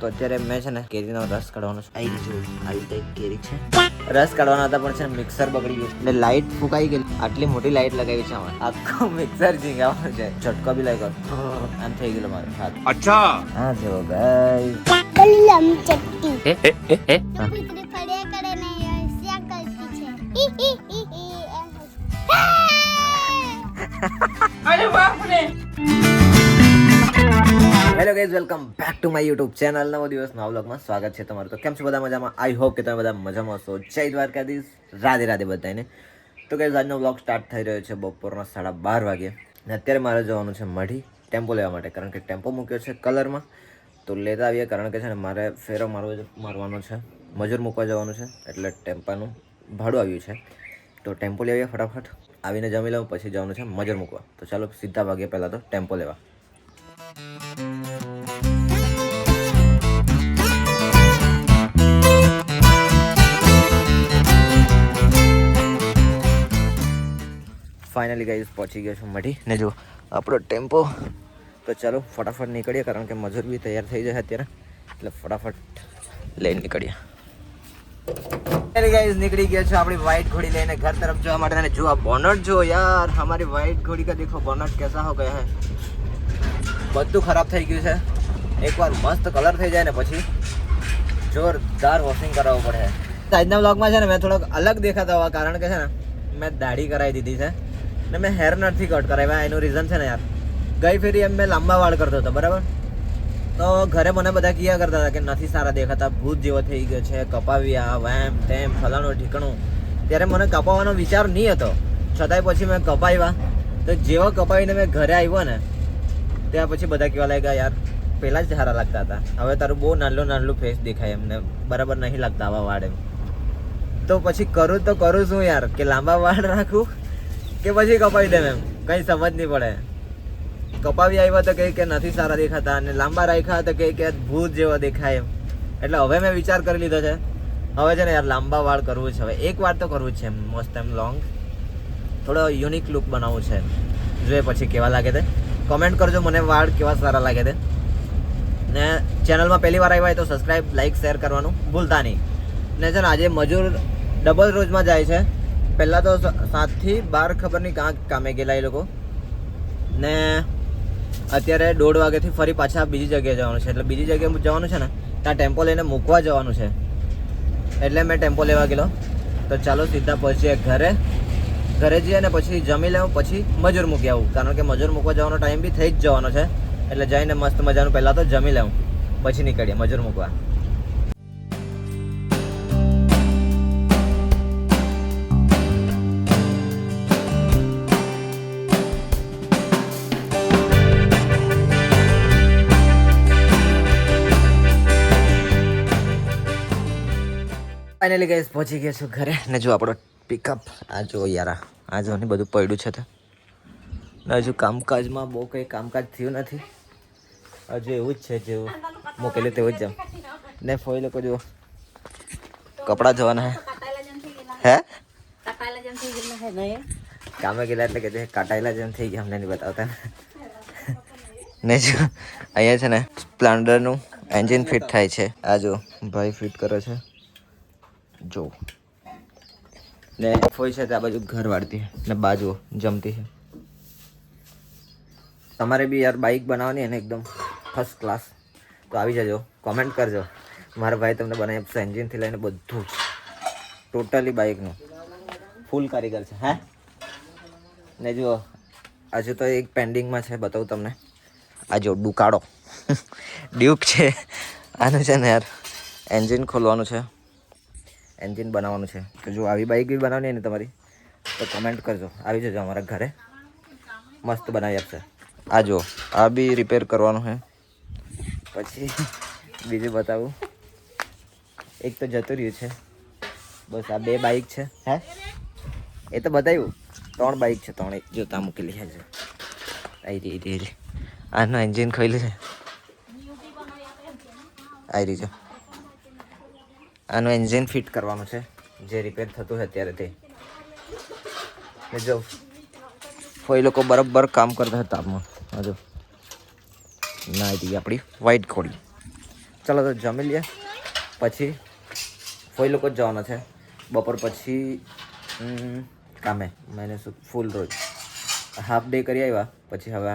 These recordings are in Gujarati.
તો અત્યારે મેં છે ને કેરીનો રસ કાઢવાનો છે. આવી ટાઈપ કેરી છે, રસ કાઢવાનો હતા પણ છે ને મિક્સર બગડી ગયું એટલે લાઇટ ફૂંકાઈ ગઈ. આટલી મોટી લાઇટ લગાવી છે આમાં, આખો મિક્સર ઝીંગાવાનો છે. ઝટકો બી લાગ્યો, આમ થઈ ગયેલો મારો હાથ. અચ્છા હા જો ગાઈસ બલમ ચટ્ટી હે કુતરી ફળિયા કરે ને યસ્યા કરતી છે. અરે બાપ રે. Hello guys, welcome back to my YouTube channel. નવો દિવસ નવા વ્લોગમાં સ્વાગત છે તમારું. તો કેમ છો બધા મજામાં? આઈ હોપ કે તમે બધા મજામાં હશો. જય દ્વારકાધીશ, રાધે રાધે બધાને. તો ગાઈઝ આજનો વ્લોગ સ્ટાર્ટ થઈ રહ્યો છે બપોરના 12:30 વાગે ને અત્યારે મારે જવાનું છે મઢી ટેમ્પો લેવા માટે, કારણ કે ટેમ્પો મૂક્યો છે કલરમાં. તો લેતા આવીએ, કારણ કે છે ને મારે ફેરો મારવાનો છે, મજૂર મૂકવા જવાનું છે, એટલે ટેમ્પાનું ભાડું આવ્યું છે. તો ટેમ્પો લઈ આવીએ ફટાફટ, આવીને જમી લઉં, પછી જવાનું છે મજૂર મૂકવા. તો ચાલો સીધા ભાગીએ પહેલાં તો ટેમ્પો લેવા. ફાઇનલી ગાઈઝ પહોંચી ગયો છું મઢી ને જો આપણો ટેમ્પો. તો ચાલો ફટાફટ નીકળીએ, કારણ કે મજૂર બી તૈયાર થઈ જાય અત્યારે, એટલે ફટાફટ લઈને નીકળીએ. ગાઈઝ નીકળી ગયા છે આપણી વ્હાઈટ ઘોડી લઈને ઘર તરફ જવા માટે. અને જો આ બોનટ જો યાર, हमारी व्हाइट घोड़ी का देखो बोनट कैसा हो गया है. બધું ખરાબ થઈ ગયું છે. એકવાર મસ્ત કલર થઈ જાય ને પછી જોરદાર વોશિંગ કરાવવું પડે. આજના વ્લોગમાં છે ને મેં થોડોક અલગ દેખાતા હોવા, કારણ કે છે ને મેં દાઢી કરાવી દીધી છે ને મેં હેર નથી કટ કરાવ્યા. એનું રીઝન છે ને યાર, ગઈ ફેરી એમ મેં લાંબા વાળ કરતો હતો બરાબર, તો ઘરે મને બધા કહ્યા કરતા હતા કે નથી સારા દેખાતા, ભૂત જેવો થઈ ગયો છે, કપાવ્યા વેમ તેમ ફલાણું ઠીકણું. ત્યારે મને કપાવવાનો વિચાર નહીં હતો, છતાંય પછી મેં કપાવ્યા. તો જેવો કપાવીને મેં ઘરે આવ્યો ને ત્યાં પછી બધા કહેવા લાગ્યા યાર પહેલાં જ સારા લાગતા હતા, હવે તારું બહુ નાનું ફેસ દેખાય, એમને બરાબર નહીં લાગતા આવા વાળ એમ. તો પછી કરું શું યાર, કે લાંબા વાળ રાખું કે પછી કપાવી દેમ, એમ કંઈ સમજ નહીં પડે. કપાવી આવ્યા તો કે નથી સારા દેખાતા, અને લાંબા રાખ્યા તો કે ભૂત જેવો દેખાય એમ. એટલે હવે મેં વિચાર કરી લીધો છે, હવે છે ને યાર લાંબા વાળ કરવું છે. હવે એક વાર તો કરવું જ છે એમ, મસ્ત એમ લોંગ, થોડો યુનિક લુક બનાવવું છે. જોઈએ પછી કેવા લાગે તે કોમેન્ટ કરજો મને, વાળ કેવા સારા લાગે તે. ને ચેનલમાં પહેલી વાર આવ્યા હોય તો સબસ્ક્રાઈબ, લાઇક, શેર કરવાનું ભૂલતા નહીં. ને છે ને આજે મજૂર ડબલ રોજમાં જાય છે. પહેલાં તો 7 થી 12 ખબર નહીં કાં કામે ગયેલા એ લોકો, ને અત્યારે 1:30 વાગ્યાથી ફરી પાછા બીજી જગ્યાએ જવાનું છે. એટલે બીજી જગ્યાએ જવાનું છે ને ત્યાં ટેમ્પો લઈને મૂકવા જવાનું છે, એટલે મેં ટેમ્પો લેવા ગયેલો. તો ચાલો સીધા પહોંચીએ ઘરે જઈએ ને પછી જમી લેવું, પછી મજૂર મૂકી આવું, કારણ કે મજૂર મૂકવા જવાનો ટાઈમ બી થઈ જ જવાનો છે. એટલે જઈને મસ્ત મજાનું પહેલાં તો જમી લેવું, પછી નીકળીએ મજૂર મૂકવા. ફાઇનલી ગાઈસ પહોંચી ગયા છું ઘરે. ને જો આપણો પિકઅપ આ જો યાર, આ જો ને બધું પડ્યું છે. તો ને હજુ કામકાજમાં બહુ કંઈ કામકાજ થયું નથી, હજુ એવું જ છે જેવું મૂકેલું તેવું જ જામ. ને ફોઈ લોકો જો કપડાં ધોવાના હે કામે ગયેલા એટલે કે કાટાયેલા જેમ થઈ ગયા, અમને નહીં બતાવતા. ને જો અહીંયા છે ને સ્પ્લેન્ડરનું એન્જિન ફિટ થાય છે. આ જો ભાઈ ફિટ કરે છે જો. ને ફોઈ છે તે આ બાજુ ઘર વાળતી ને બાજુ જમતી છે. તમારે બી યાર બાઇક બનાવવાની અને એકદમ ફર્સ્ટ ક્લાસ તો આવી જજો, કોમેન્ટ કરજો. મારા ભાઈ તમને બનાવી આપશે, એન્જિનથી લઈને બધું જ ટોટલી બાઇકનું ફૂલ કારીગર છે. હે ને જુઓ હજુ તો એક પેન્ડિંગમાં છે, બતાવું તમને. આ જો ડુકાડો ડ્યુક છે, આનું છે ને યાર એન્જિન ખોલવાનું છે, એન્જિન બનાવવાનું છે. તો જો આવી બાઇક બી બનાવવાની ને તમારી તો કમેન્ટ કરજો, આવી જજો અમારા ઘરે, મસ્ત બનાવી આપશે. આ જો આ બી રિપેર કરવાનું છે. પછી બીજું બતાવું, એક તો જતું રહ્યું છે, બસ આ 2 બાઇક છે. હે એ તો બતાવ્યું, 3 બાઇક છે, 3 એક જો ત્યાં મૂકેલી છે. આવી રહી આનું એન્જિન ખોલ્યું છે, આવી રહી છે. આનું એન્જિન ફિટ કરવાનું છે, જે રિપેર થતું છે અત્યારે તે. જો ફોઈ લોકો બરાબર કામ કરતા હતા તાપમાં. હજુ ના આવી આપણી વ્હાઈટ ઘોડી. ચાલો તો જમી લઈએ, પછી ફોઈ લોકો જ જવાના છે બપોર પછી કામે. મેને શું ફૂલ રોજ હાફ ડે કરી આવ્યા, પછી હવે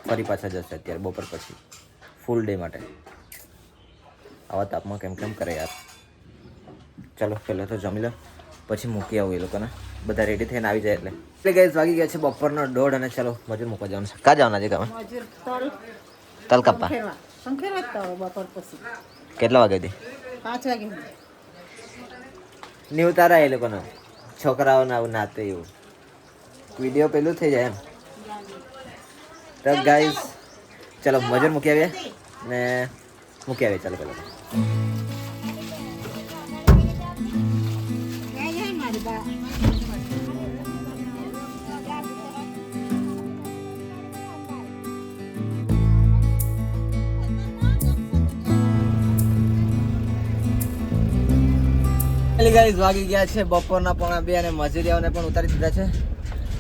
ફરી પાછા જશે અત્યારે બપોર પછી ફૂલ ડે માટે. આવા તાપમાં કેમ કરે યાર. ચાલો પહેલાં તો જમી લો, પછી મૂકી આવું એ લોકોને, બધા રેડી થઈને આવી જાય એટલે ગાઈસ વાગી ગયા છે બપોરનો 1:30 અને ચાલો મજૂર મૂકવા જવાનું છે. ક્યાં જવાના છે કામે? તલ કાપવા. કેટલા વાગ્યાથી? 5 વાગે. નહીં ઉતારા એ લોકોને, છોકરાઓને આવું નાતે એવું વિડીયો પેલું થઈ જાય એમ. તો ગાઈસ ચાલો મજૂર મૂકી આવીએ ને મૂકી આવીએ. ચાલો પેલા ગાઈસ વાગી ગયા છે બપોરના 1:30 અને મજૂરીઓને પણ ઉતારી દીધા છે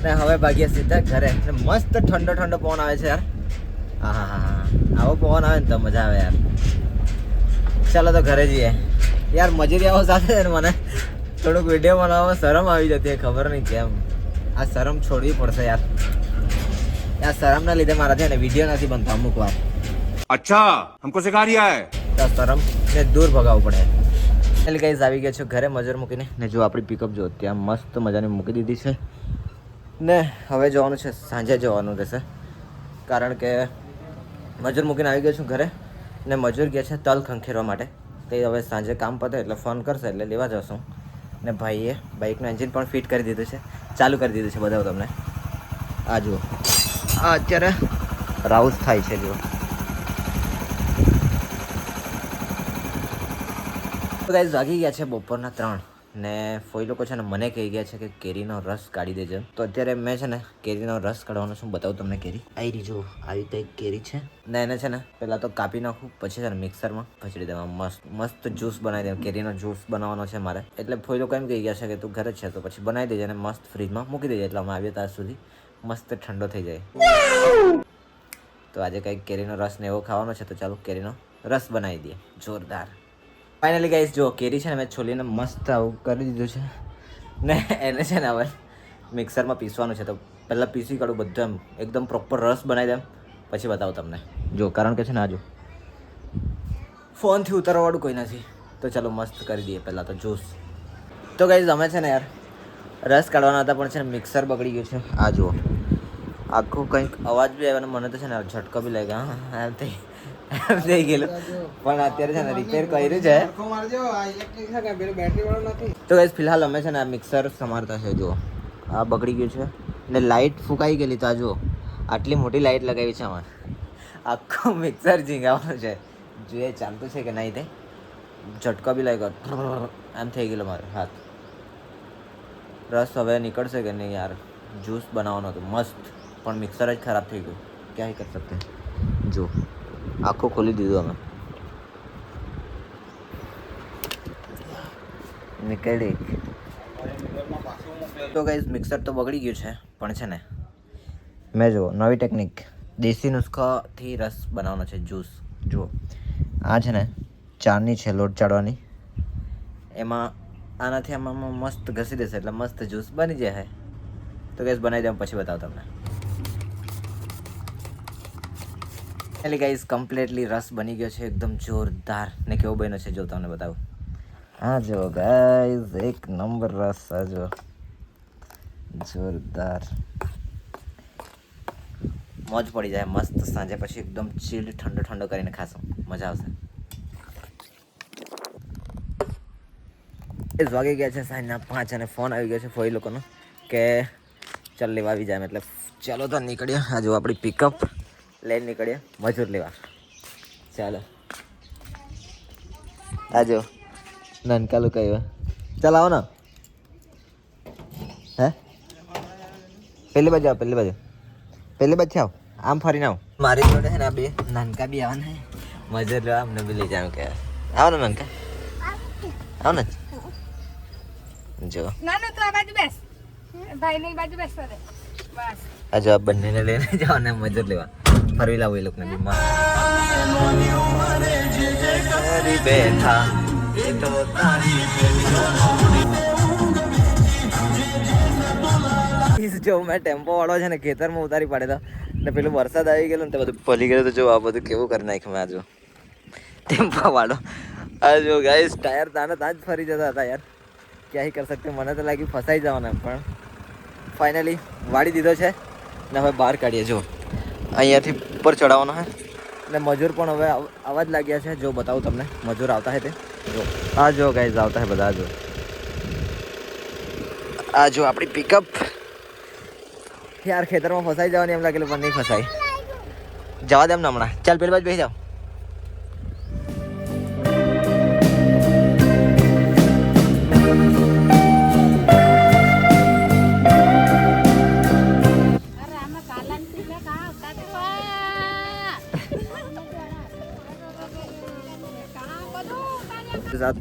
ને હવે ભાગ્યા સીધા ઘરે. મસ્ત ઠંડો પવન આવે છે યાર. હા આવો પવન આવે ને તો મજા આવે યાર. ચાલો તો ઘરે જઈએ યાર. મજૂરીઓ સાથે છે ને મને થોડુંક વિડીયો બનાવવામાં શરમ આવી જતી, ખબર નહીં કેમ. આ શરમ છોડવી પડશે યાર. આ શરમના લીધે મારા છે ને વિડીયો નથી બનતા અમુક વાર. અચ્છા हमको सिखा रिया है. તો શરમને દૂર ભગાવવું પડે. એટલે ગાઈસ આવી ગયા છો ઘરે મજૂર મૂકીને ને જો આપણી પિકઅપ જો ત્યાં મસ્ત મજાની મૂકી દીધી છે ને હવે જવાનું છે, સાંજે જવાનું રહેશે કારણ કે મજૂર મૂકીને આવી ગયો છું ઘરે ને મજૂર ગયા છે તલ ખંખેરવા માટે. તે હવે સાંજે કામ પતે એટલે ફોન કરશે એટલે લેવા જશું. ને ભાઈએ બાઇકનું એન્જિન પણ ફિટ કરી દીધું છે, ચાલુ કરી દીધું છે. બતાવું તમને. આ જુઓ, આ અત્યારે રાઉસ થાય છે જુઓ. તો ગાઈસ વાગી ગયા છે બપોરના 3 ને ફોઈ લોકો છે ને મને કહી ગયા છે કે કેરીનો રસ કાઢી દેજો. તો અત્યારે મેં છે ને કેરીનો રસ કાઢવાનો શું બતાવું તમને. કેરી આવી રહી જો, આવી તો એક કેરી છે ને એને છે ને પહેલાં તો કાપી નાખું, પછી છે ને મિક્સરમાં ખસેડી દેવા. મસ્ત જ્યુસ બનાવી દેવા. કેરીનો જ્યુસ બનાવવાનો છે મારે, એટલે ફોઈ લોકો એમ કહી ગયા છે કે તું ઘરે જ છે તો પછી બનાવી દેજે અને મસ્ત ફ્રીજમાં મૂકી દેજે એટલે અમે આવીએ ત્યાં સુધી મસ્ત ઠંડો થઈ જાય. તો આજે કંઈક કેરીનો રસ ને એવો ખાવાનો છે તો ચાલો કેરીનો રસ બનાવી દઈએ જોરદાર. ફાઇનલી ગાઈસ જો કેરી છે ને મેં છોલીને મસ્ત આવું કરી દીધું છે ને એને છે ને હવે મિક્સરમાં પીસવાનું છે. તો પહેલાં પીસી કાઢું બધું એમ એકદમ પ્રોપર રસ બનાવી દેમ, પછી બતાવું તમને જો. કારણ કે છે ને આ જો ફોનથી ઉતારવાવાળું કોઈ નથી. તો ચાલો મસ્ત કરી દઈએ પહેલાં તો જ્યુસ. તો ગાઈસ અમે છે ને યાર રસ કાઢવાના હતા પણ છે ને મિક્સર બગડી ગયું છે. આ જુઓ આખું કંઈક અવાજ બી આવ્યો ને મને તો છે ને ઝટકો બી લાગ્યો. હા એમ થઈ ગયેલું પણ અત્યારે છે ને રિપેર કર્યું છે. તો ગાઈસ ફિલહાલ અમે છે ને આ મિક્સર સમારતા છે. જો આ બગડી ગયું છે ને લાઇટ ફૂંકાઈ ગયેલી. તો આ જુઓ આટલી મોટી લાઇટ લગાવી છે અમારે. આખું મિક્સર ઝીંગાવાનું છે. જોઈએ ચાલતું છે કે નહીં. તે ઝટકો બી લાગ્યો એમ થઈ ગયેલો મારો હાથ. રસ હવે નીકળશે કે નહીં યાર. જ્યુસ બનાવવાનો હતો મસ્ત પણ મિક્સર જ ખરાબ થઈ ગયું. ક્યાં કરી શકતે. જો આખું ખોલી દીધું અમે. નીકળી. તો ગાઈસ મિક્સર તો બગડી ગયું છે પણ છે ને મેં જુઓ નવી ટેકનિક દેશી નુસ્ખાથી રસ બનાવવાનો છે જ્યુસ. જુઓ આ છે ને ચાની છે લોટ ચાળવાની, એમાં આનાથી આમાં મસ્ત ઘસી દેશે એટલે મસ્ત જ્યુસ બની જાય. તો ગાઈસ બનાવી દઉં પછી બતાવું તમને. એટલે ગાઈસ કમ્પ્લીટલી રસ બની ગયો છે એકદમ જોરદાર ને કેવો બન્યો છે જો તમને બતાવું. હા જો ગાઈસ એક નંબર રસ. આ જો જોરદાર મોજ પડી જાય મસ્ત. સાંજે પછી એકદમ ચીલ્ડ ઠંડો કરીને ખાશું, મજા આવશે. વાગી ગયા છે સાંજના 5 અને ફોન આવી ગયો છે ફોઈ લોકોનો કે ચાલ લેવા આવી જાય. એટલે ચાલો તો નીકળીએ. આ જો આપણી પિકઅપ લઈને નીકળીએ મજૂર લેવા. ચાલો આ જો નાનકા લોકો આવ્યા. ચાલ આવો ને. હે પેલી બાજુ આવો, પેલી બાજુ આવો. આમ ફરીને આવો. મારી જોડે છે ને આ બે નાનકા બી આવો ને મજૂર લેવા. અમને બી લઈ જાવ કે આવો ને નાનકા. આવો ને. જો નાનો તો આ બાજુ બેસ, ભાઈની બાજુ બેસ રે બસ. આ જો બંનેને લઈને જાઓ ને મજૂર લેવા. ફરવી લાવો એ લોકોને બી. તારી બેઠા એ તો તારી જો મેં ટેમ્પો વાળો છે ને ખેતરમાં ઉતારી પાડેલો ને પેલું વરસાદ આવી ગયેલો ને તે બધું પલી ગયેલું તો જો આ બધું કેવું કરી નાખ્યું મેં આ જો ટેમ્પો વાળો આ જો ગાઈસ ટાયર તાને ત્યાં જ ફરી જતા હતા યાર ક્યાં કરી શકતે મને તો લાગ્યું ફસાઈ જવાના પણ ફાઇનલી વાળી દીધો છે ને હવે બહાર કાઢીએ જો અહીંયાથી ઉપર ચડાવવાનો હે ને મજૂર પણ હવે આવવા જ લાગ્યા છે જો બતાવું તમને મજૂર આવતા હે તે જો આ જો ગાઈસ આવતા હે બધા જો આ જો આપણી પિકઅપ યાર ખેતરમાં ફસાઈ જવાની એમ લાગેલું પણ નહીં ફસાઈ જવા દે એમ ને હમણાં ચાલ પેલી બાજુ બેસી જાઓ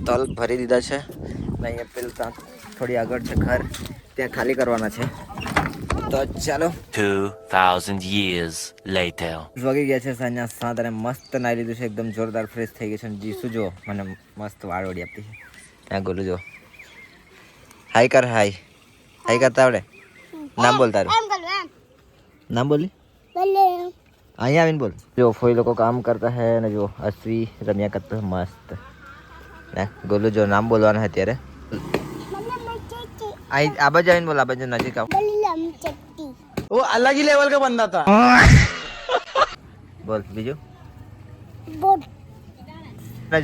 તલ ભરી દીધા છે ને અહીંયા પેલું ત્યાં થોડી આગળ છે ઘર ત્યાં ખાલી કરવાના છે તો ચાલો 2000 years later વાગી ગયા છે સાંજના 7 અને મસ્ત નાઈ લીધું છે એકદમ જોરદાર ફ્રેશ થઈ ગઈ છે જીસુ જો મને મસ્ત વાળ વળી આપતી છે ત્યાં ગોલું જો હાય કર હાય હાય કરતા આવડે નામ બોલ તારું એમ બોલો એમ નામ બોલી બોલે અહીંયા આવીને બોલ જો ફોઈ લોકો કામ કરતા હે ને જો અશ્વી રમ્યા કરતો હે મસ્ત ને ગોલું જો નામ બોલવાના અત્યારે આ બાજુ આવીને બોલ આ બાજુ નજીક આવ वो अलग ही लेवल का बंदा था બોલ બીજું બોલ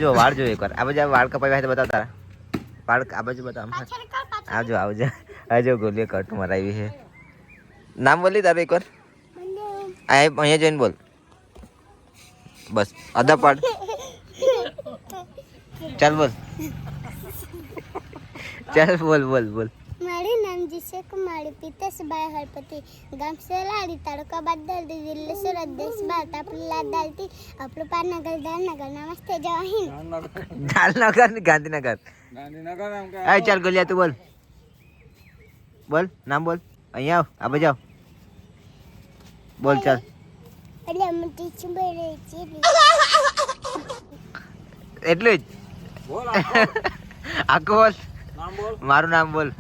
જો વાળ જો એકવાર આ બાજુ વાળ કપાઈ હોય તો બતાવ તારા વાળ આ બાજુ બતાવ આવજો આવજો આવજો ગોલીએ કટ મરાવી છે નામ બોલી તારું એકવાર અહીંયા જઈને બોલ બસ અદા પાડ ચાલ બોલ ચાલ બોલ બોલ બોલ મારું નામ જીશે કુમારી પિતેશભાઈ હરપતિ ગામ સેલાડી તાલુકા બાદલ જિલ્લો સુરત દેશ ભારત આપણી લાદ દાલતી આપણું પારનગર દાલનગર નમસ્તે જય હિન્દ દાલનગર ને ગાંધીનગર હા ચાલ ગોલિયા તું બોલ બોલ નામ બોલ અહીંયા આવ આ બાજુ આવ બોલ ચાલ એટલે મોટી ચુંબડે છે એટલું જ આખું બોલ મારું નામ બોલ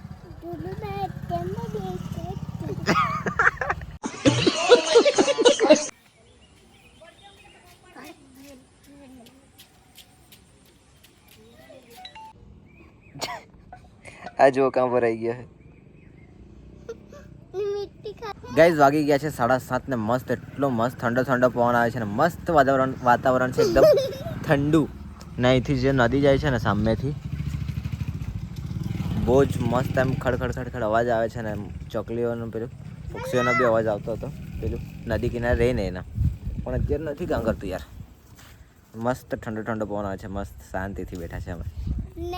આ જો કામ પર આવી ગયા ગાઈઝ વાગી ગયા છે 7:30 ને મસ્ત એટલો મસ્ત ઠંડો ઠંડો પવન આવે છે ને મસ્ત વાતાવરણ છે એકદમ ઠંડુ ને અહીંથી જે નદી જાય છે ને સામેથી બહુ જ મસ્ત એમ ખડખડ ખડખડ અવાજ આવે છે ને ચકલીઓનો પેલું પક્ષીઓનો બી અવાજ આવતો હતો પેલું નદી કિનારે રહીને એના પણ અત્યારે નથી કામ કરતું યાર મસ્ત ઠંડો ઠંડો પવન આવે છે મસ્ત શાંતિથી બેઠા છે અમે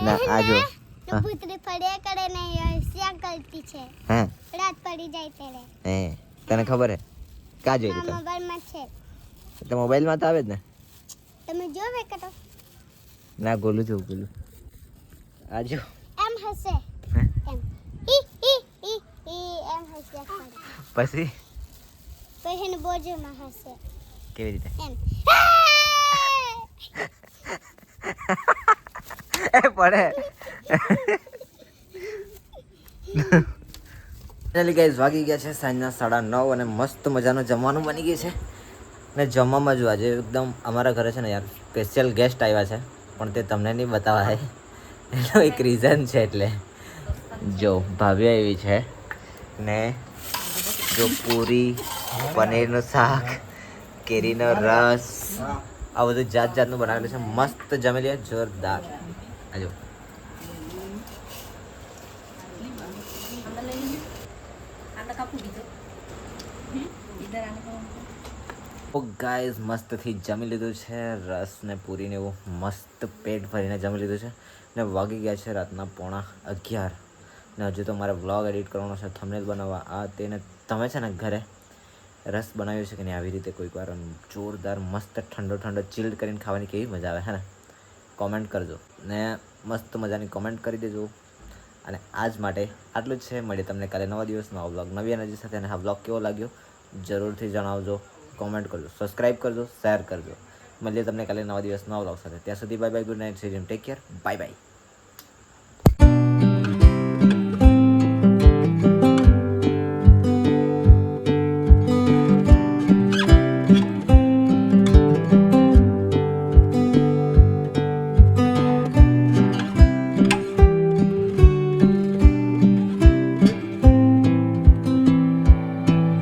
ના આ જો પુત્રી ફળિયા કરે ને હોશિયાર કરતી છે હા રાત પડી જાય ત્યારે હે તને ખબર હે કા જોઈ તું મોબાઈલમાં છે તો મોબાઈલમાં તો આવે જ ને તમે જોવે કરો ના ગોલું જોઉં ગોલું આ જો એમ હશે હે? એમ ઈ ઈ ઈ ઈ એમ હશે પછી પછી બોજુમાં હશે કેવી રીતે એમ એ પડે ફાઇનલી ગાઈઝ વાગી ગયા છે સાંજના 9:30 અને મસ્ત મજાનું જમવાનું બની ગયું છે ને જમવામાં જો આજે એકદમ અમારા ઘરે છે ને યાર સ્પેશિયલ ગેસ્ટ આવ્યા છે પણ તે તમને નહીં બતાવાય એનો એક રીઝન છે એટલે જો ભાભી આવી છે ને જો પૂરી પનીરનું શાક કેરીનો રસ આ બધું જાત જાતનું બનાવેલું છે મસ્ત જમી લે જોરદાર આજો ગાઈઝ મસ્તથી જમી લીધું છે રસ ને પૂરીને એવું મસ્ત પેટ ભરીને જમી લીધું છે ને વાગી ગયા છે રાતના 11:30 ને હજુ તો મારે વ્લોગ એડિટ કરવાનો છે થંબનેલ બનાવવા આ તેને તમે છે ને ઘરે રસ બનાવ્યો છે કે નહીં આવી રીતે કોઈક વાર જોરદાર મસ્ત ઠંડો ઠંડો ચિલ્ડ કરીને ખાવાની કેવી મજા આવે હે ને કોમેન્ટ કરજો ને મસ્ત મજાની કોમેન્ટ કરી દેજો અને આજ માટે આટલું જ છે મળીએ તમને કાલે નવા દિવસમાં આ વ્લોગ નવી એનર્જી સાથે અને આ વ્લોગ કેવો લાગ્યો જરૂરથી જણાવજો કોમેન્ટ કરજો સબસ્ક્રાઈબ કરજો શેર કરજો મળીએ તમને કાલે નવા દિવસ નવા વ્લોગ સાથે. ત્યાં સુધી bye bye, good night, take care, bye bye.